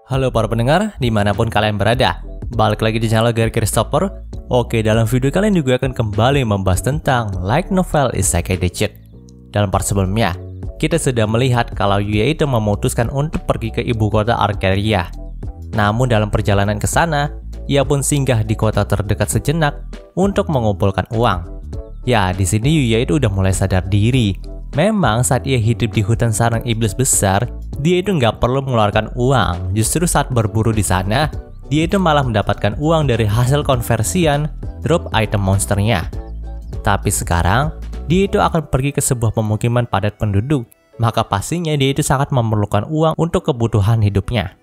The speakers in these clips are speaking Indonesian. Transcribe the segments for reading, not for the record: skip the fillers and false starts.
Halo para pendengar, dimanapun kalian berada. Balik lagi di channel Gary Christopher. Oke, dalam video kalian juga akan kembali membahas tentang light novel Isekai Decade. Dalam part sebelumnya, kita sudah melihat kalau Yuya itu memutuskan untuk pergi ke ibu kota Arcaria. Namun dalam perjalanan ke sana, ia pun singgah di kota terdekat sejenak untuk mengumpulkan uang. Ya, di sini Yuya itu udah mulai sadar diri. Memang saat ia hidup di hutan sarang iblis besar, dia itu nggak perlu mengeluarkan uang. Justru saat berburu di sana, dia itu malah mendapatkan uang dari hasil konversian drop item monsternya. Tapi sekarang, dia itu akan pergi ke sebuah pemukiman padat penduduk. Maka pastinya dia itu sangat memerlukan uang untuk kebutuhan hidupnya.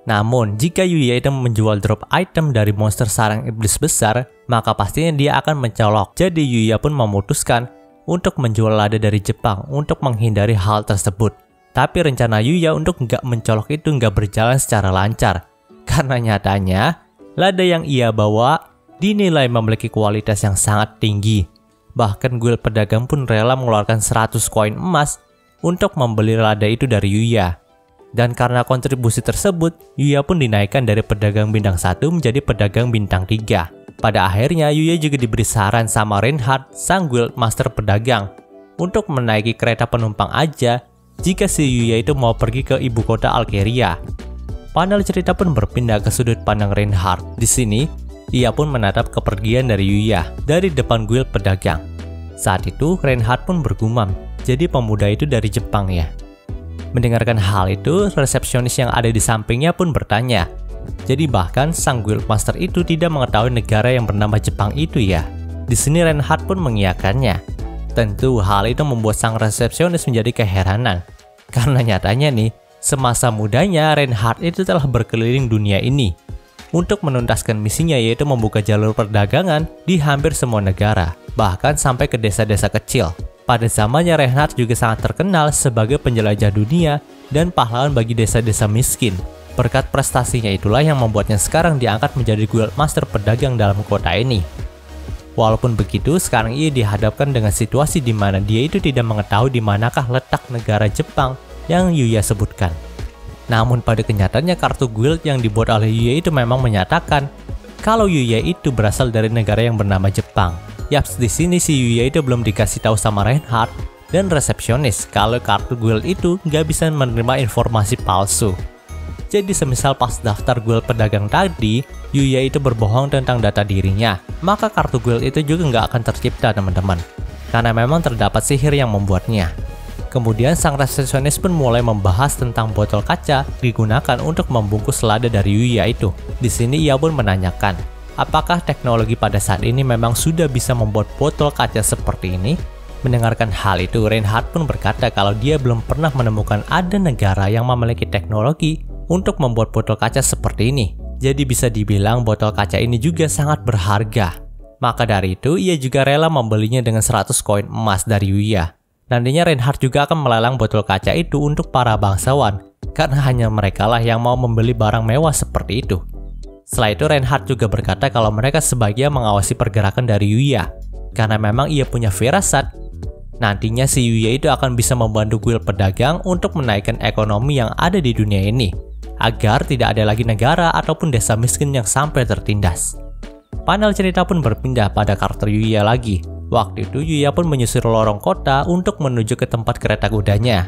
Namun, jika Yuya itu menjual drop item dari monster sarang iblis besar, maka pastinya dia akan mencolok. Jadi Yuya pun memutuskan untuk menjual lada dari Jepang untuk menghindari hal tersebut. Tapi rencana Yuya untuk nggak mencolok itu nggak berjalan secara lancar. Karena nyatanya, lada yang ia bawa dinilai memiliki kualitas yang sangat tinggi. Bahkan guild pedagang pun rela mengeluarkan 100 koin emas untuk membeli lada itu dari Yuya. Dan karena kontribusi tersebut, Yuya pun dinaikkan dari pedagang bintang 1 menjadi pedagang bintang 3. Pada akhirnya, Yuya juga diberi saran sama Reinhardt, sang guild master pedagang, untuk menaiki kereta penumpang aja jika si Yuya itu mau pergi ke ibu kota Arcaria. Panel cerita pun berpindah ke sudut pandang Reinhardt. Di sini, ia pun menatap kepergian dari Yuya dari depan guild pedagang. Saat itu, Reinhardt pun bergumam, jadi pemuda itu dari Jepang ya. Mendengarkan hal itu, resepsionis yang ada di sampingnya pun bertanya, jadi bahkan sang guild master itu tidak mengetahui negara yang bernama Jepang itu ya. Di sini Reinhardt pun mengiyakannya. Tentu hal itu membuat sang resepsionis menjadi keheranan. Karena nyatanya nih, semasa mudanya Reinhardt itu telah berkeliling dunia ini untuk menuntaskan misinya, yaitu membuka jalur perdagangan di hampir semua negara, bahkan sampai ke desa-desa kecil. Pada zamannya Reinhardt juga sangat terkenal sebagai penjelajah dunia dan pahlawan bagi desa-desa miskin. Berkat prestasinya itulah yang membuatnya sekarang diangkat menjadi guild master pedagang dalam kota ini. Walaupun begitu, sekarang ia dihadapkan dengan situasi di mana dia itu tidak mengetahui di manakah letak negara Jepang yang Yuya sebutkan. Namun pada kenyataannya kartu guild yang dibuat oleh Yuya itu memang menyatakan kalau Yuya itu berasal dari negara yang bernama Jepang. Yaps, di sini si Yuya itu belum dikasih tahu sama Reinhardt dan resepsionis kalau kartu guild itu nggak bisa menerima informasi palsu. Jadi semisal pas daftar guild pedagang tadi, Yuya itu berbohong tentang data dirinya, maka kartu guild itu juga nggak akan tercipta teman-teman. Karena memang terdapat sihir yang membuatnya. Kemudian sang resepsionis pun mulai membahas tentang botol kaca digunakan untuk membungkus lada dari Yuya itu. Di sini ia pun menanyakan, apakah teknologi pada saat ini memang sudah bisa membuat botol kaca seperti ini? Mendengarkan hal itu, Reinhardt pun berkata kalau dia belum pernah menemukan ada negara yang memiliki teknologi untuk membuat botol kaca seperti ini. Jadi bisa dibilang botol kaca ini juga sangat berharga. Maka dari itu, ia juga rela membelinya dengan 100 koin emas dari Yuya. Nantinya Reinhardt juga akan melelang botol kaca itu untuk para bangsawan, karena hanya mereka lah yang mau membeli barang mewah seperti itu. Setelah itu Reinhardt juga berkata kalau mereka sebagian mengawasi pergerakan dari Yuya, karena memang ia punya firasat nantinya si Yuya itu akan bisa membantu guild pedagang untuk menaikkan ekonomi yang ada di dunia ini, agar tidak ada lagi negara ataupun desa miskin yang sampai tertindas. Panel cerita pun berpindah pada karakter Yuya lagi. Waktu itu Yuya pun menyusuri lorong kota untuk menuju ke tempat kereta kudanya.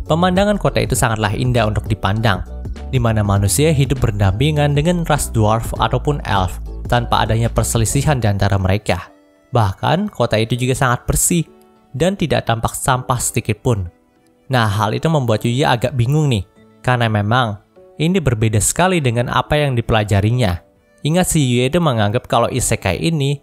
Pemandangan kota itu sangatlah indah untuk dipandang, di mana manusia hidup berdampingan dengan ras dwarf ataupun elf tanpa adanya perselisihan di antara mereka. Bahkan kota itu juga sangat bersih dan tidak tampak sampah sedikit pun. Nah, hal itu membuat Yuya agak bingung nih, karena memang ini berbeda sekali dengan apa yang dipelajarinya. Ingat si Yuya itu menganggap kalau isekai ini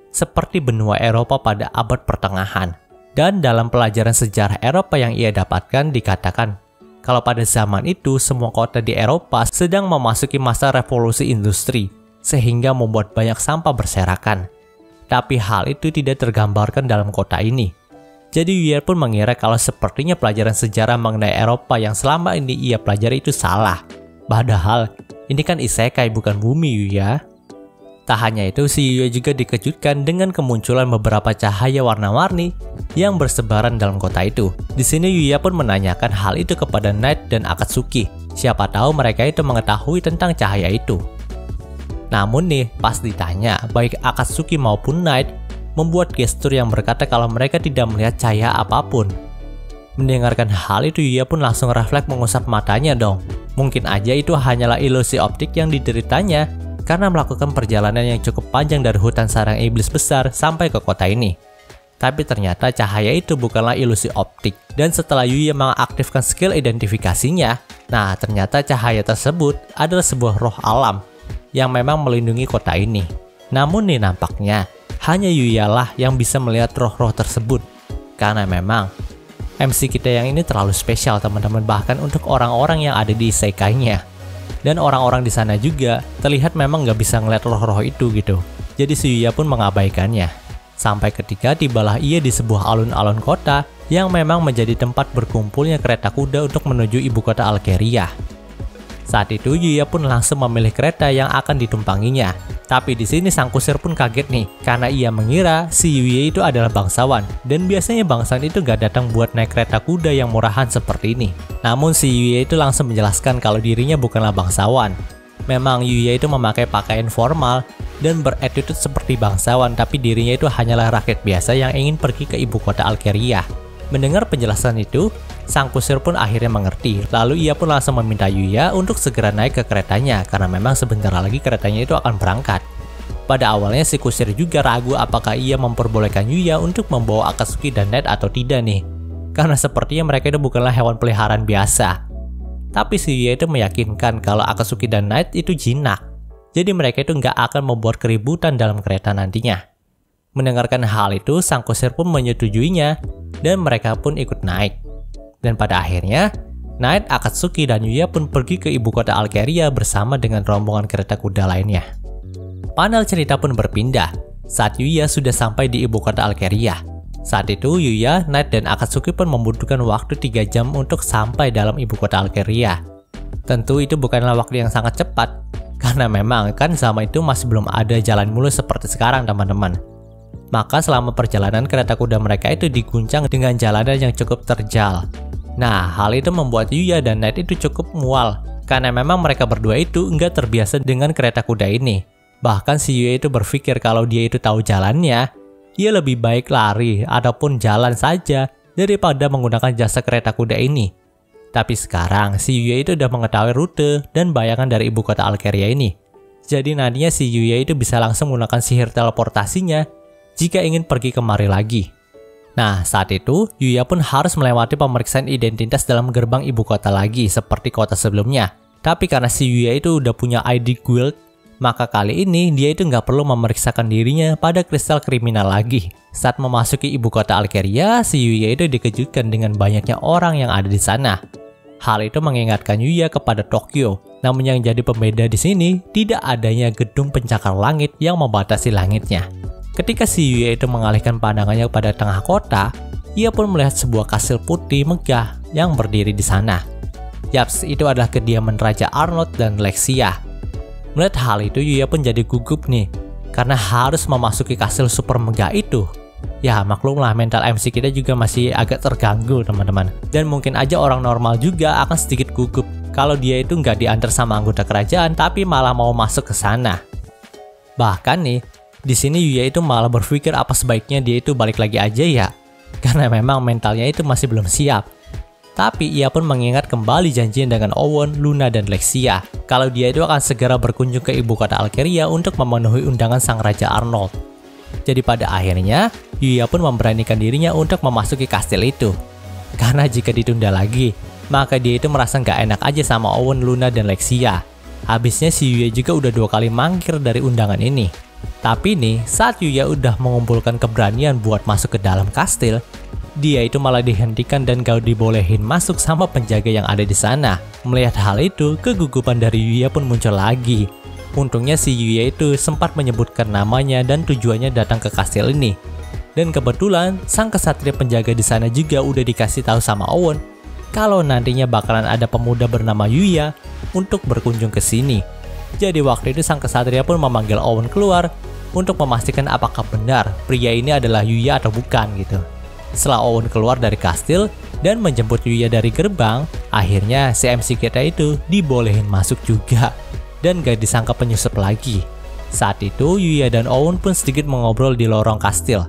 seperti benua Eropa pada abad pertengahan. Dan dalam pelajaran sejarah Eropa yang ia dapatkan dikatakan kalau pada zaman itu semua kota di Eropa sedang memasuki masa revolusi industri, sehingga membuat banyak sampah berserakan. Tapi hal itu tidak tergambarkan dalam kota ini. Jadi Yuya pun mengira kalau sepertinya pelajaran sejarah mengenai Eropa yang selama ini ia pelajari itu salah. Padahal ini kan isekai bukan bumi Yuya. Tak hanya itu, si Yuya juga dikejutkan dengan kemunculan beberapa cahaya warna-warni yang bersebaran dalam kota itu. Di sini Yuya pun menanyakan hal itu kepada Knight dan Akatsuki. Siapa tahu mereka itu mengetahui tentang cahaya itu. Namun nih, pas ditanya, baik Akatsuki maupun Knight membuat gestur yang berkata kalau mereka tidak melihat cahaya apapun. Mendengarkan hal itu, Yuya pun langsung refleks mengusap matanya dong. Mungkin aja itu hanyalah ilusi optik yang dideritanya karena melakukan perjalanan yang cukup panjang dari hutan sarang iblis besar sampai ke kota ini. Tapi ternyata cahaya itu bukanlah ilusi optik. Dan setelah Yuya mengaktifkan skill identifikasinya, nah ternyata cahaya tersebut adalah sebuah roh alam yang memang melindungi kota ini. Namun nih nampaknya hanya Yuya lah yang bisa melihat roh-roh tersebut. Karena memang MC kita yang ini terlalu spesial teman-teman, bahkan untuk orang-orang yang ada di isekai-nya. Dan orang-orang di sana juga terlihat memang nggak bisa ngeliat roh-roh itu gitu. Jadi si Yuya pun mengabaikannya. Sampai ketika tibalah ia di sebuah alun-alun kota yang memang menjadi tempat berkumpulnya kereta kuda untuk menuju ibu kota Alkeria. Saat itu Yuya pun langsung memilih kereta yang akan ditumpanginya. Tapi di sini sang kusir pun kaget nih, karena ia mengira si Yuya itu adalah bangsawan. Dan biasanya bangsawan itu gak datang buat naik kereta kuda yang murahan seperti ini. Namun si Yuya itu langsung menjelaskan kalau dirinya bukanlah bangsawan. Memang Yuya itu memakai pakaian formal dan berattitude seperti bangsawan, tapi dirinya itu hanyalah rakyat biasa yang ingin pergi ke ibu kota Alkeria. Mendengar penjelasan itu, sang kusir pun akhirnya mengerti. Lalu ia pun langsung meminta Yuya untuk segera naik ke keretanya karena memang sebentar lagi keretanya itu akan berangkat. Pada awalnya si kusir juga ragu apakah ia memperbolehkan Yuya untuk membawa Akatsuki dan Knight atau tidak nih. Karena sepertinya mereka itu bukanlah hewan peliharaan biasa. Tapi si Yuya itu meyakinkan kalau Akatsuki dan Knight itu jinak. Jadi mereka itu nggak akan membuat keributan dalam kereta nantinya. Mendengarkan hal itu, sang kusir pun menyetujuinya dan mereka pun ikut naik. Dan pada akhirnya, Knight, Akatsuki, dan Yuya pun pergi ke ibu kota Alkeria bersama dengan rombongan kereta kuda lainnya. Panel cerita pun berpindah saat Yuya sudah sampai di ibu kota Alkeria. Saat itu, Yuya, Knight, dan Akatsuki pun membutuhkan waktu 3 jam untuk sampai dalam ibu kota Alkeria. Tentu itu bukanlah waktu yang sangat cepat, karena memang kan zaman itu masih belum ada jalan mulus seperti sekarang teman-teman. Maka selama perjalanan kereta kuda mereka itu diguncang dengan jalanan yang cukup terjal. Nah, hal itu membuat Yuya dan Knight itu cukup mual, karena memang mereka berdua itu nggak terbiasa dengan kereta kuda ini. Bahkan si Yuya itu berpikir kalau dia itu tahu jalannya, ia lebih baik lari ataupun jalan saja daripada menggunakan jasa kereta kuda ini. Tapi sekarang si Yuya itu udah mengetahui rute dan bayangan dari ibu kota Alkeria ini. Jadi nantinya si Yuya itu bisa langsung menggunakan sihir teleportasinya jika ingin pergi kemari lagi. Nah, saat itu, Yuya pun harus melewati pemeriksaan identitas dalam gerbang ibu kota lagi, seperti kota sebelumnya. Tapi karena si Yuya itu udah punya ID guild, maka kali ini dia itu nggak perlu memeriksakan dirinya pada kristal kriminal lagi. Saat memasuki ibu kota Alkeria, si Yuya itu dikejutkan dengan banyaknya orang yang ada di sana. Hal itu mengingatkan Yuya kepada Tokyo. Namun yang jadi pembeda di sini, tidak adanya gedung pencakar langit yang membatasi langitnya. Ketika si Yuya itu mengalihkan pandangannya pada tengah kota, ia pun melihat sebuah kastil putih megah yang berdiri di sana. Yaps, itu adalah kediaman Raja Arnold dan Lexia. Melihat hal itu, Yuya pun jadi gugup nih, karena harus memasuki kastil super megah itu. Ya maklumlah, mental MC kita juga masih agak terganggu teman-teman. Dan mungkin aja orang normal juga akan sedikit gugup kalau dia itu nggak diantar sama anggota kerajaan, tapi malah mau masuk ke sana. Bahkan nih, di sini Yuya itu malah berpikir apa sebaiknya dia itu balik lagi aja ya, karena memang mentalnya itu masih belum siap. Tapi ia pun mengingat kembali janjinya dengan Owen, Luna, dan Lexia kalau dia itu akan segera berkunjung ke ibu kota Alkeria untuk memenuhi undangan sang Raja Arnold. Jadi pada akhirnya, Yuya pun memberanikan dirinya untuk memasuki kastil itu. Karena jika ditunda lagi, maka dia itu merasa nggak enak aja sama Owen, Luna, dan Lexia. Habisnya si Yuya juga udah 2 kali mangkir dari undangan ini. Tapi nih, saat Yuya udah mengumpulkan keberanian buat masuk ke dalam kastil, dia itu malah dihentikan dan gak dibolehin masuk sama penjaga yang ada di sana. Melihat hal itu, kegugupan dari Yuya pun muncul lagi. Untungnya si Yuya itu sempat menyebutkan namanya dan tujuannya datang ke kastil ini. Dan kebetulan, sang kesatria penjaga di sana juga udah dikasih tahu sama Owen kalau nantinya bakalan ada pemuda bernama Yuya untuk berkunjung ke sini. Jadi waktu itu sang kesatria pun memanggil Owen keluar untuk memastikan apakah benar pria ini adalah Yuya atau bukan gitu. Setelah Owen keluar dari kastil dan menjemput Yuya dari gerbang, akhirnya si MC kita itu dibolehin masuk juga dan gak disangka penyusup lagi. Saat itu Yuya dan Owen pun sedikit mengobrol di lorong kastil.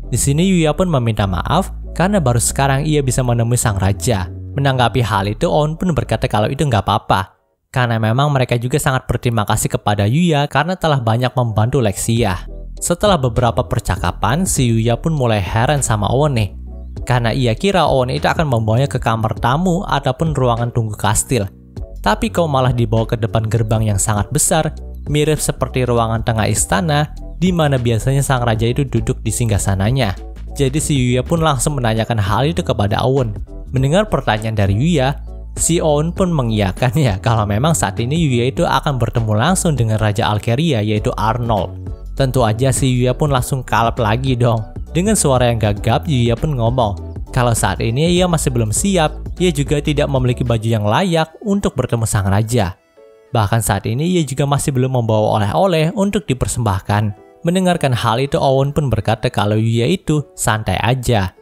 Di sini Yuya pun meminta maaf karena baru sekarang ia bisa menemui sang raja. Menanggapi hal itu, Owen pun berkata kalau itu nggak apa-apa karena memang mereka juga sangat berterima kasih kepada Yuya karena telah banyak membantu Lexia. Setelah beberapa percakapan, si Yuya pun mulai heran sama Owen nih karena ia kira Owen itu akan membawanya ke kamar tamu ataupun ruangan tunggu kastil. Tapi kau malah dibawa ke depan gerbang yang sangat besar, mirip seperti ruangan tengah istana di mana biasanya sang raja itu duduk di singgasananya. Jadi si Yuya pun langsung menanyakan hal itu kepada Owen. Mendengar pertanyaan dari Yuya, si Owen pun mengiyakan ya kalau memang saat ini Yuya itu akan bertemu langsung dengan Raja Alkeria yaitu Arnold. Tentu aja si Yuya pun langsung kalap lagi dong. Dengan suara yang gagap, Yuya pun ngomong kalau saat ini ia masih belum siap, ia juga tidak memiliki baju yang layak untuk bertemu sang raja. Bahkan saat ini ia juga masih belum membawa oleh-oleh untuk dipersembahkan. Mendengarkan hal itu, Owen pun berkata kalau Yuya itu santai aja.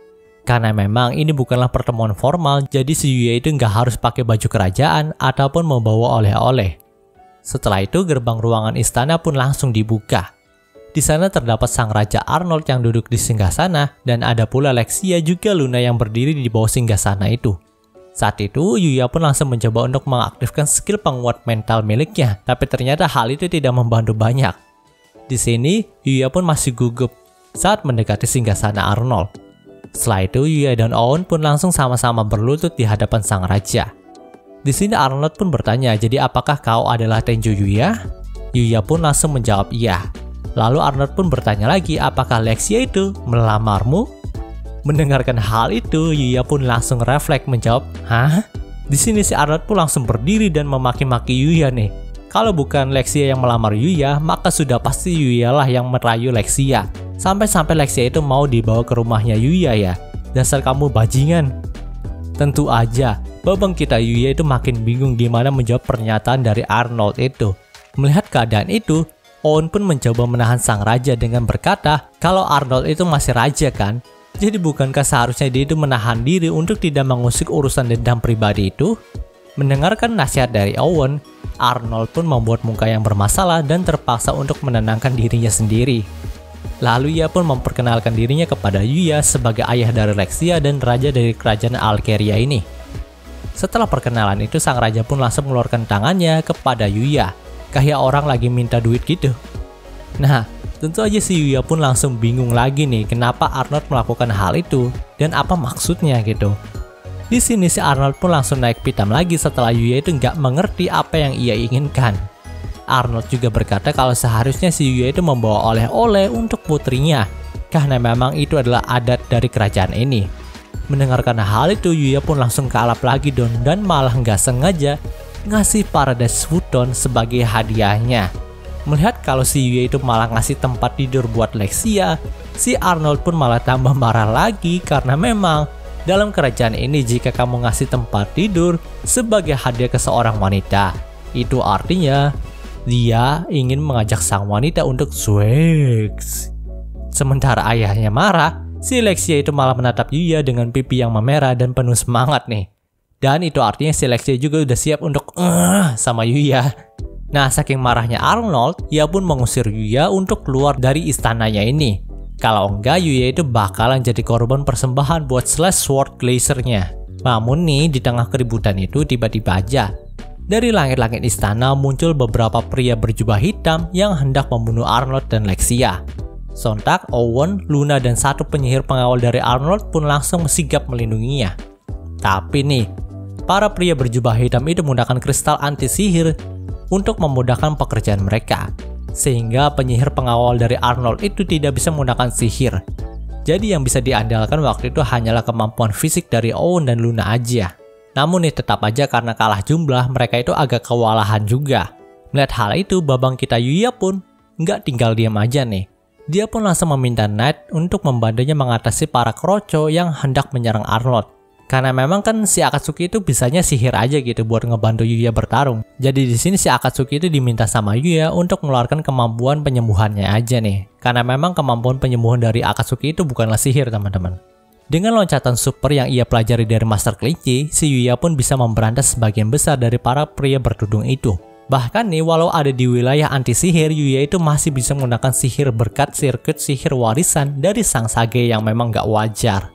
Karena memang ini bukanlah pertemuan formal, jadi si Yuya itu nggak harus pakai baju kerajaan ataupun membawa oleh-oleh. Setelah itu, gerbang ruangan istana pun langsung dibuka. Di sana terdapat sang raja Arnold yang duduk di singgasana dan ada pula Lexia juga Luna yang berdiri di bawah singgasana itu. Saat itu, Yuya pun langsung mencoba untuk mengaktifkan skill penguat mental miliknya, tapi ternyata hal itu tidak membantu banyak. Di sini, Yuya pun masih gugup saat mendekati singgasana Arnold. Setelah itu, Yuya dan Owen pun langsung sama-sama berlutut di hadapan sang raja. Di sini Arnold pun bertanya, jadi apakah kau adalah Tenjo Yuya? Yuya pun langsung menjawab iya. Lalu Arnold pun bertanya lagi, apakah Lexia itu melamarmu? Mendengarkan hal itu, Yuya pun langsung refleks menjawab, hah? Di sini si Arnold pun langsung berdiri dan memaki-maki Yuya nih. Kalau bukan Lexia yang melamar Yuya, maka sudah pasti Yuya lah yang merayu Lexia. Sampai-sampai Lexia itu mau dibawa ke rumahnya Yuya ya. Dasar kamu bajingan. Tentu aja, babang kita Yuya itu makin bingung gimana menjawab pernyataan dari Arnold itu. Melihat keadaan itu, Owen pun mencoba menahan sang raja dengan berkata kalau Arnold itu masih raja kan. Jadi bukankah seharusnya dia itu menahan diri untuk tidak mengusik urusan dendam pribadi itu? Mendengarkan nasihat dari Owen, Arnold pun membuat muka yang bermasalah dan terpaksa untuk menenangkan dirinya sendiri. Lalu ia pun memperkenalkan dirinya kepada Yuya sebagai ayah dari Lexia dan raja dari kerajaan Alkeria ini. Setelah perkenalan itu, sang raja pun langsung mengeluarkan tangannya kepada Yuya. Kayak orang lagi minta duit gitu. Nah, tentu aja si Yuya pun langsung bingung lagi nih kenapa Arnold melakukan hal itu dan apa maksudnya gitu. Di sini si Arnold pun langsung naik pitam lagi setelah Yuya itu nggak mengerti apa yang ia inginkan. Arnold juga berkata kalau seharusnya si Yuya itu membawa oleh-oleh untuk putrinya karena memang itu adalah adat dari kerajaan ini. Mendengarkan hal itu, Yuya pun langsung kalap lagi dan malah nggak sengaja ngasih Paradise Futon sebagai hadiahnya. Melihat kalau si Yuya itu malah ngasih tempat tidur buat Lexia, si Arnold pun malah tambah marah lagi karena memang dalam kerajaan ini jika kamu ngasih tempat tidur sebagai hadiah ke seorang wanita, itu artinya dia ingin mengajak sang wanita untuk seks. Sementara ayahnya marah, si Lexia itu malah menatap Yuya dengan pipi yang memerah dan penuh semangat nih. Dan itu artinya si Lexia juga udah siap untuk sama Yuya. Nah, saking marahnya Arnold, ia pun mengusir Yuya untuk keluar dari istananya ini. Kalau enggak, Yuya itu bakalan jadi korban persembahan buat Slash Sword Glacier-nya. Namun nih, di tengah keributan itu tiba-tiba aja dari langit-langit istana muncul beberapa pria berjubah hitam yang hendak membunuh Arnold dan Lexia. Sontak, Owen, Luna, dan satu penyihir pengawal dari Arnold pun langsung sigap melindunginya. Tapi nih, para pria berjubah hitam itu menggunakan kristal anti-sihir untuk memudahkan pekerjaan mereka. Sehingga penyihir pengawal dari Arnold itu tidak bisa menggunakan sihir. Jadi yang bisa diandalkan waktu itu hanyalah kemampuan fisik dari Owen dan Luna aja. Namun nih tetap aja karena kalah jumlah, mereka itu agak kewalahan juga. Melihat hal itu, babang kita Yuya pun nggak tinggal diam aja nih. Dia pun langsung meminta Knight untuk membantunya mengatasi para kroco yang hendak menyerang Arnold. Karena memang kan si Akatsuki itu bisanya sihir aja gitu buat ngebantu Yuya bertarung. Jadi di sini si Akatsuki itu diminta sama Yuya untuk mengeluarkan kemampuan penyembuhannya aja nih. Karena memang kemampuan penyembuhan dari Akatsuki itu bukanlah sihir, teman-teman. Dengan loncatan super yang ia pelajari dari Master Kelinci, si Yuya pun bisa memberantas sebagian besar dari para pria bertudung itu. Bahkan nih, walau ada di wilayah anti sihir, Yuya itu masih bisa menggunakan sihir berkat sirkuit sihir warisan dari Sang Sage yang memang gak wajar.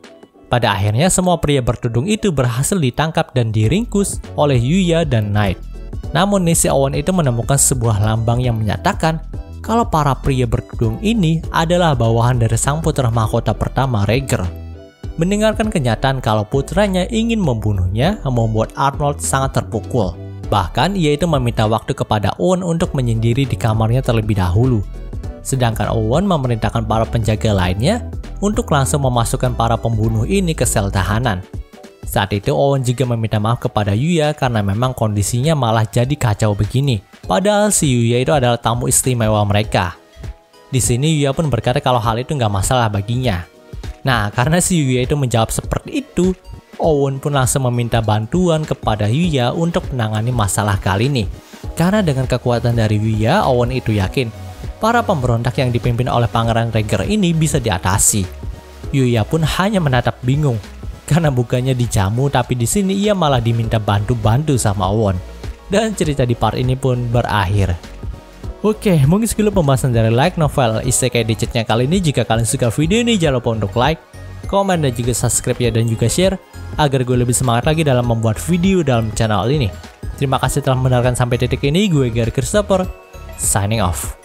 Pada akhirnya, semua pria bertudung itu berhasil ditangkap dan diringkus oleh Yuya dan Knight. Namun nih, si Owen itu menemukan sebuah lambang yang menyatakan kalau para pria bertudung ini adalah bawahan dari sang putra mahkota pertama, Rager. Mendengarkan kenyataan kalau putranya ingin membunuhnya membuat Arnold sangat terpukul. Bahkan ia itu meminta waktu kepada Owen untuk menyendiri di kamarnya terlebih dahulu. Sedangkan Owen memerintahkan para penjaga lainnya untuk langsung memasukkan para pembunuh ini ke sel tahanan. Saat itu Owen juga meminta maaf kepada Yuya karena memang kondisinya malah jadi kacau begini. Padahal si Yuya itu adalah tamu istimewa mereka. Di sini Yuya pun berkata kalau hal itu nggak masalah baginya. Nah, karena si Yuya itu menjawab seperti itu, Owen pun langsung meminta bantuan kepada Yuya untuk menangani masalah kali ini. Karena dengan kekuatan dari Yuya, Owen itu yakin para pemberontak yang dipimpin oleh Pangeran Rager ini bisa diatasi. Yuya pun hanya menatap bingung, karena bukannya dijamu tapi di sini ia malah diminta bantu-bantu sama Owen. Dan cerita di part ini pun berakhir. Oke, mungkin segitu pembahasan dari light novel Isekai Digit-nya kali ini. Jika kalian suka video ini, jangan lupa untuk like, komen, dan juga subscribe ya, dan juga share agar gue lebih semangat lagi dalam membuat video dalam channel ini. Terima kasih telah mendengarkan sampai titik ini. Gue Gary Christopher, signing off.